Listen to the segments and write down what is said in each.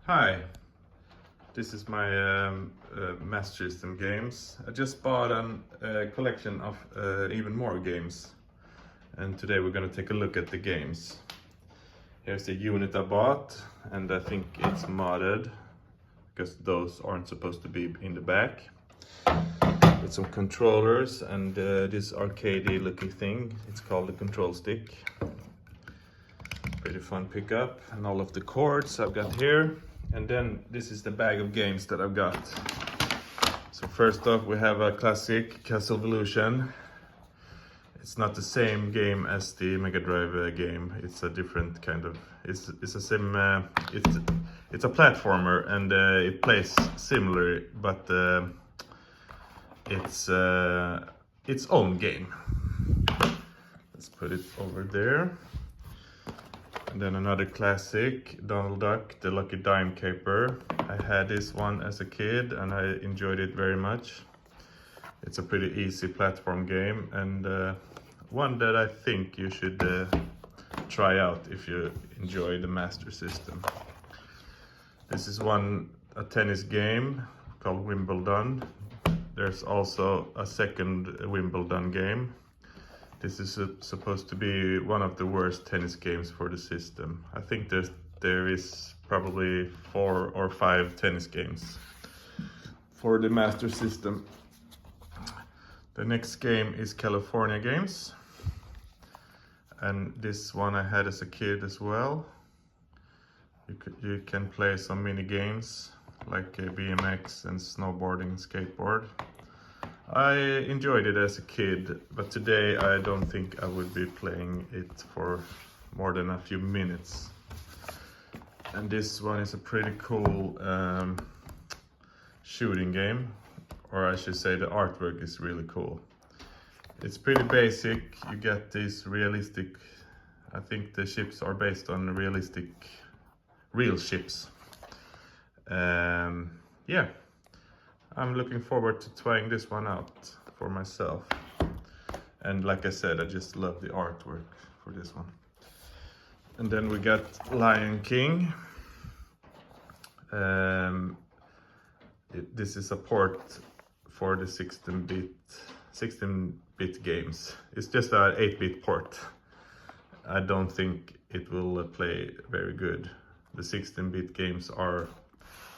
Hi, this is my Master System games. I just bought a collection of even more games, and today we're gonna take a look at the games. Here's the unit I bought, and I think it's modded because those aren't supposed to be in the back. With some controllers and this arcadey looking thing. It's called the control stick. Pretty fun pickup, and all of the cords I've got here. And then this is the bag of games that I've got. So first off we have a classic Castlevania. It's not the same game as the Mega Drive game. It's a different kind of. It's a it's a platformer, and it plays similar, but it's its own game. Let's put it over there. And then another classic, Donald Duck, the Lucky Dime Caper. I had this one as a kid and I enjoyed it very much. It's a pretty easy platform game, and one that I think you should try out if you enjoy the Master System. This is a tennis game called Wimbledon. There's also a second Wimbledon game. This is supposed to be one of the worst tennis games for the system. I think there is probably 4 or 5 tennis games for the Master System. The next game is California Games. And this one I had as a kid as well. You can play some mini games like BMX and snowboarding, skateboard. I enjoyed it as a kid, but today I don't think I would be playing it for more than a few minutes. And this one is a pretty cool shooting game, or I should say the artwork is really cool. It's pretty basic. You get these realistic, I think the ships are based on real ships. Yeah. I'm looking forward to trying this one out for myself. And like I said, I just love the artwork for this one. And then we got Lion King. This is a port for the 16-bit games. It's just an 8-bit port. I don't think it will play very good. The 16-bit games are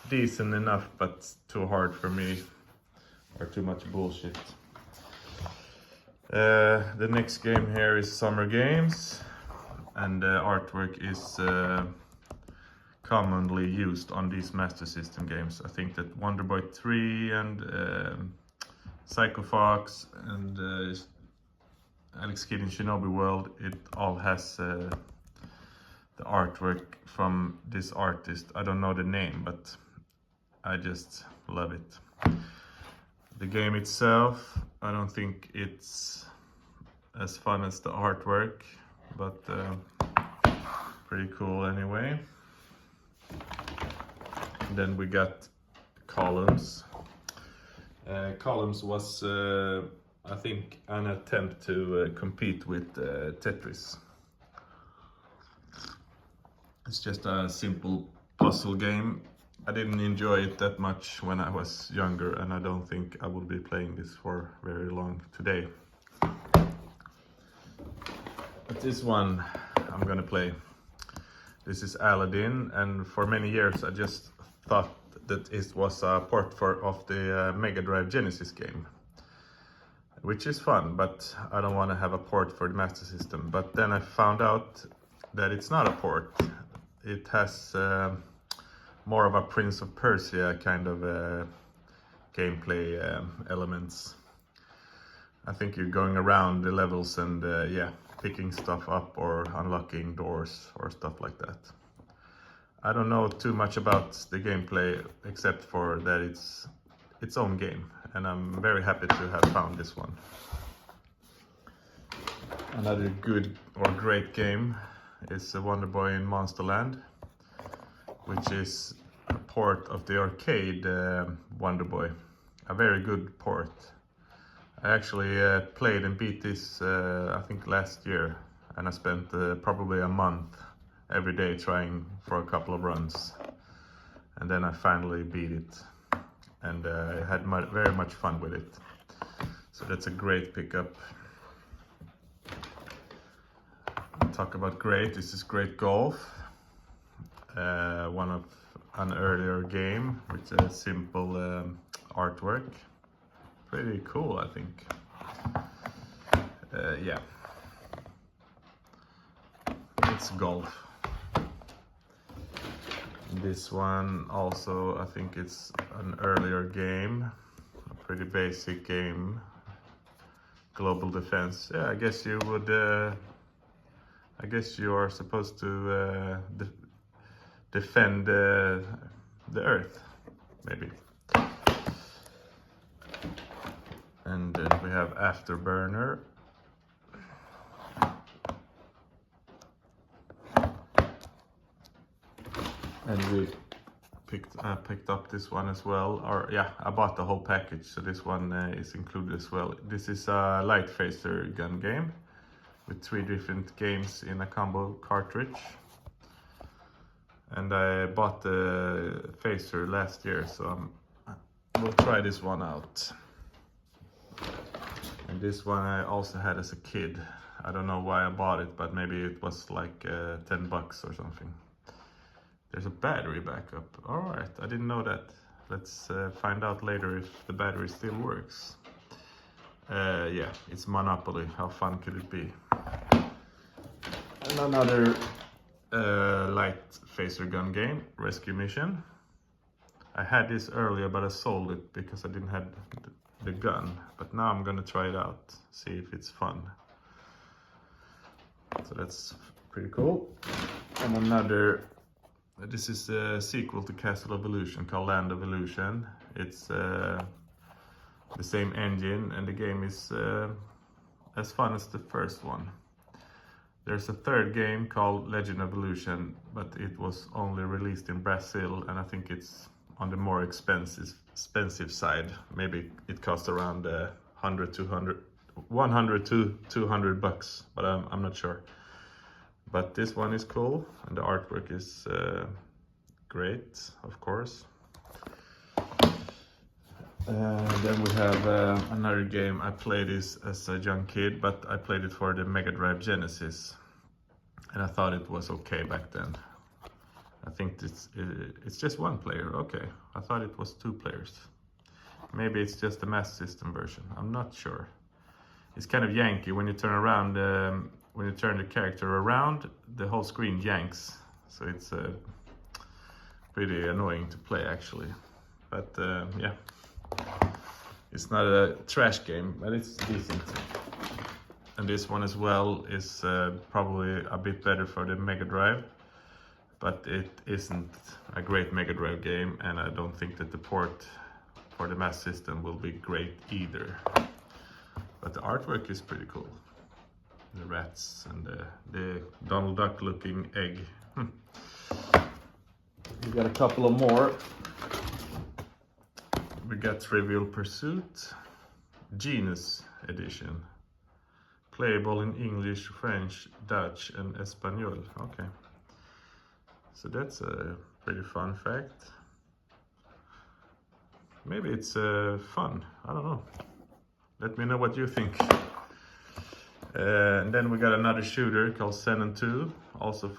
decent enough, but too hard for me, or too much bullshit. The next game here is Summer Games, and the artwork is commonly used on these Master System games. I think that Wonder Boy 3 and Psycho Fox and Alex Kidd in Shinobi World, it all has the artwork from this artist. I don't know the name, but I just love it. The game itself, I don't think it's as fun as the artwork, but pretty cool anyway. And then we got Columns. Columns was, I think, an attempt to compete with Tetris. It's just a simple puzzle game. I didn't enjoy it that much when I was younger, and I don't think I will be playing this for very long today. But this one I'm gonna play. This is Aladdin, and for many years I just thought that it was a port of the Mega Drive Genesis game, which is fun, but I don't want to have a port for the Master System. But then I found out that it's not a port. It has more of a Prince of Persia kind of gameplay elements. I think you're going around the levels and yeah, picking stuff up or unlocking doors or stuff like that. I don't know too much about the gameplay except for that it's its own game, and I'm very happy to have found this one. Another good or great game is Wonder Boy in Monsterland, which is a port of the arcade Wonder Boy. A very good port. I actually played and beat this I think last year, and I spent probably a month every day trying for a couple of runs. and then I finally beat it, and I had very much fun with it. So that's a great pickup. Talk about great. This is Great Golf, one of an earlier game with a simple artwork. Pretty cool, I think. Yeah, it's golf. This one also, I think it's an earlier game, a pretty basic game. Global Defense. Yeah, I guess you would. I guess you are supposed to defend the Earth, maybe. And then we have Afterburner. And I picked up this one as well, or yeah, I bought the whole package, so this one is included as well. This is a light phaser gun game with 3 different games in a combo cartridge. And I bought the phaser last year, so we'll try this one out. And this one I also had as a kid. I don't know why I bought it, but maybe it was like 10 bucks or something. There's a battery backup. All right, I didn't know that. Let's find out later if the battery still works. Yeah, it's Monopoly. How fun could it be? And another light phaser gun game, Rescue Mission. I had this earlier, but I sold it because I didn't have the gun. But now I'm gonna try it out, see if it's fun. So that's pretty cool. And another. This is a sequel to Castle of Illusion called Land of Illusion. It's the same engine, and the game is as fun as the first one. There's a third game called Legend of Illusion, but it was only released in Brazil, and I think it's on the more expensive side. Maybe it costs around 100 to 200 bucks, but I'm not sure. But this one is cool, and the artwork is great, of course. Then we have another game. I played this as a young kid, but I played it for the Mega Drive Genesis, and I thought it was okay back then. I think it's just 1 player. Okay, I thought it was 2 players. Maybe it's just the Master System version. I'm not sure. It's kind of yanky when you turn around. When you turn the character around, the whole screen yanks. So it's pretty annoying to play, actually. But yeah, it's not a trash game, but it's decent. And this one as well is probably a bit better for the Mega Drive, but it isn't a great Mega Drive game, and I don't think that the port for the Master System will be great either. But the artwork is pretty cool. The rats and the Donald Duck looking egg. We got a couple of more. We got Trivial Pursuit, Genus Edition. Playable in English, French, Dutch, and Espanol. Okay. So that's a pretty fun fact. Maybe it's fun. I don't know. Let me know what you think. And then we got another shooter called Xenon 2. Also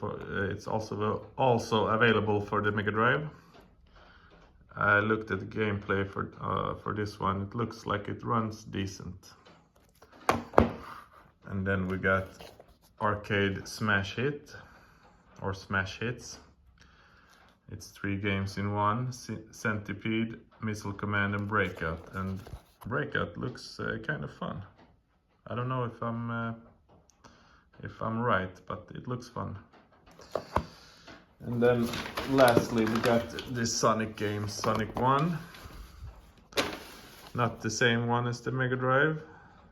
it's also available for the Mega Drive. I looked at the gameplay for this one. It looks like it runs decent. And then we got Arcade Smash Hit, or Smash Hits. It's 3 games in one: Centipede, Missile Command, and Breakout. And Breakout looks kind of fun. I don't know if I'm right, but it looks fun. And then lastly, we got this Sonic game, Sonic 1. Not the same one as the Mega Drive.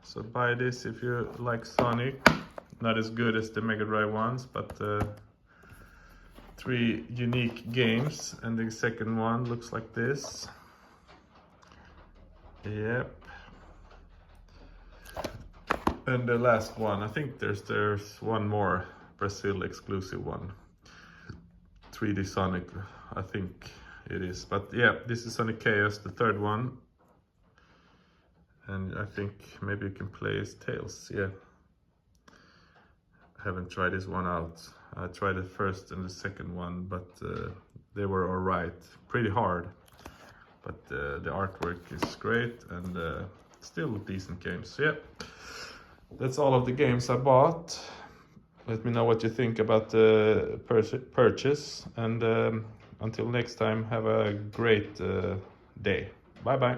So buy this if you like Sonic. Not as good as the Mega Drive ones, but 3 unique games. And the second one looks like this. Yep. And the last one, I think there's one more Brazil exclusive one. 3D Sonic, I think. it is. But yeah, this is Sonic Chaos, the third one. And I think maybe you can play as Tails, yeah. I haven't tried this one out. I tried the first and the second one, but they were alright. Pretty hard, but the artwork is great and still decent games. So yeah, that's all of the games I bought. Let me know what you think about the purchase, and until next time, have a great day. Bye bye.